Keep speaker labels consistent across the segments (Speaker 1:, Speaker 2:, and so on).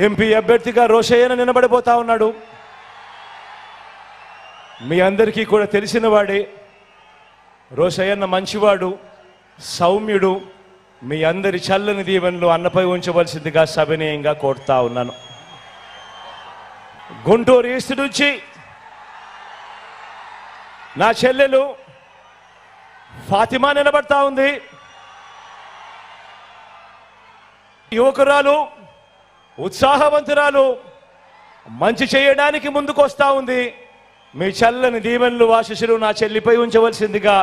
Speaker 1: MP అభ్యర్థిగా రోషయ్యన నిలబడిపోతా ఉన్నాడు. మీ అందరికీ కూడా తెలిసిన వాడే. రోషయ్యన్న మంచివాడు, సౌమ్యుడు. మీ అందరి చల్లని దీవెనలు అన్నపై ఉంచవలసిందిగా సవినయంగా కోరుతా ఉన్నాను. గుంటూరు ఈస్ట్ నుంచి నా చెల్లెలు ఫాతిమా నిలబడతా ఉంది. యువకురాలు, ఉత్సాహవంతురాలు, మంచి చేయడానికి ముందుకు వస్తా ఉంది. మీ చల్లని దీవెనలు ఆశీస్సులు నా చెల్లిపై ఉంచవలసిందిగా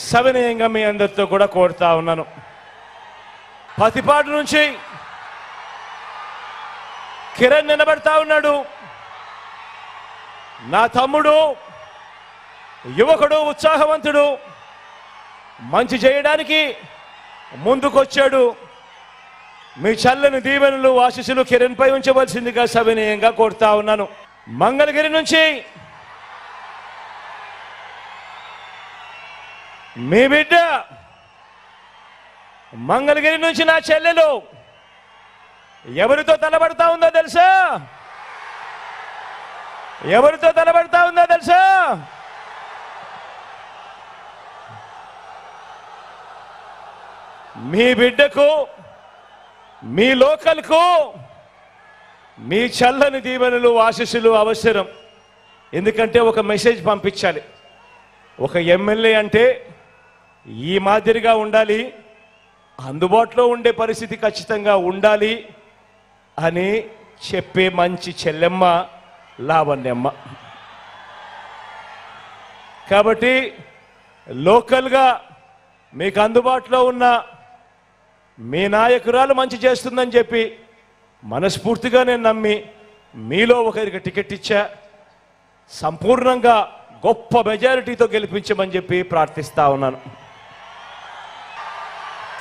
Speaker 1: సవినయంగా మీ అందరితో కూడా కోరుతా ఉన్నాను. పతిపాడు నుంచి కిరణ్ నిలబడతా ఉన్నాడు. నా తమ్ముడు, యువకుడు, ఉత్సాహవంతుడు, మంచి చేయడానికి ముందుకొచ్చాడు. మీ చల్లని దీవెనలు ఆశీస్సులు కిరణ్ పై ఉంచవలసిందిగా సవినయంగా కోరుతా ఉన్నాను. మంగళగిరి నుంచి మీ బిడ్డ, మంగళగిరి నుంచి నా చెల్లెలు ఎవరితో తలబడతా ఉందో తెలుసా? ఎవరితో తలబడతా ఉందో తెలుసా? మీ బిడ్డకు, మీ లోకల్కు మీ చల్లని దీవెనలు ఆశీస్సులు అవసరం. ఎందుకంటే ఒక మెసేజ్ పంపించాలి. ఒక ఎమ్మెల్యే అంటే ఈ మాదిరిగా ఉండాలి, అందుబాటులో ఉండే పరిస్థితి ఖచ్చితంగా ఉండాలి అని చెప్పే మంచి చెల్లెమ్మ లావణ్యమ్మ. కాబట్టి లోకల్గా మీకు అందుబాటులో ఉన్న మీ నాయకురాలు మంచి చేస్తుందని చెప్పి మనస్ఫూర్తిగా నేను నమ్మి మీలో ఒకరికి టికెట్ ఇచ్చా. సంపూర్ణంగా గొప్ప మెజారిటీతో గెలిపించమని చెప్పి ప్రార్థిస్తా ఉన్నాను.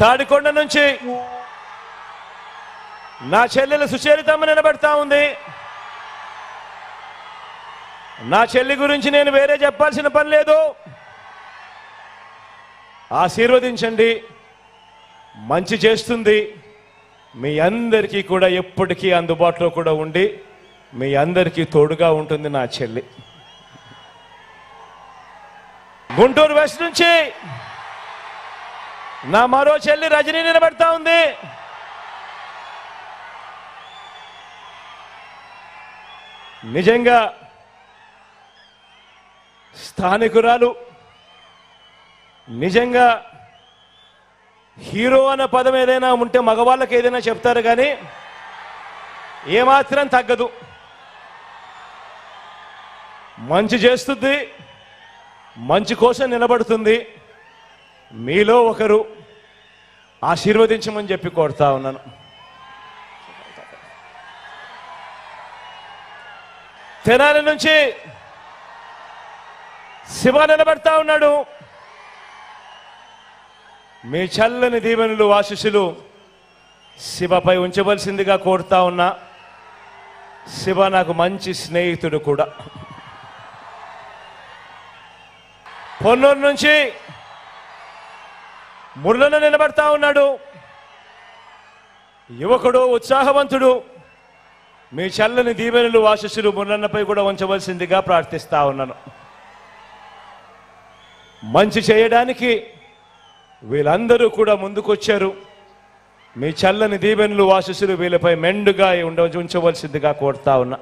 Speaker 1: తాడికొండ నుంచి నా చెల్లెలు సుచరితమ్మ నిలబెడతా ఉంది. నా చెల్లి గురించి నేను వేరే చెప్పాల్సిన పని లేదు. ఆశీర్వదించండి, మంచి చేస్తుంది. మీ అందరికీ కూడా ఎప్పటికీ అందుబాటులో కూడా ఉండి మీ అందరికీ తోడుగా ఉంటుంది నా చెల్లి. గుంటూరు వెస్ట్ నుంచి నా మరో చెల్లి రజనీ నిలబడతా ఉంది. నిజంగా స్థానికురాలు, నిజంగా హీరో అన్న పదం ఏదైనా ఉంటే మగవాళ్ళకి ఏదైనా చెప్తారు కానీ ఏమాత్రం తగ్గదు. మంచి చేస్తుంది, మంచి కోసం నిలబడుతుంది. మీలో ఒకరు ఆశీర్వదించమని చెప్పి కోరుతా ఉన్నాను. తెనాలి నుంచి శివ నిలబడతా ఉన్నాడు. మీ చల్లని దీవెనలు ఆశీస్సులు శివపై ఉంచవలసిందిగా కోరుతా ఉన్నా. శివ నాకు మంచి స్నేహితుడు కూడా. పొన్నూరు నుంచి మురళన నిలబడతా ఉన్నాడు. యువకుడు, ఉత్సాహవంతుడు. మీ చల్లని దీవెనలు ఆశీస్సులు మురళన్నపై కూడా ఉంచవలసిందిగా ప్రార్థిస్తా ఉన్నాను. మంచి చేయడానికి వీళ్ళందరూ కూడా ముందుకొచ్చారు. మీ చల్లని దీవెనలు ఆశీస్సులు వీళ్ళపై మెండుగా ఉంచవలసిందిగా కోరుతా ఉన్నా.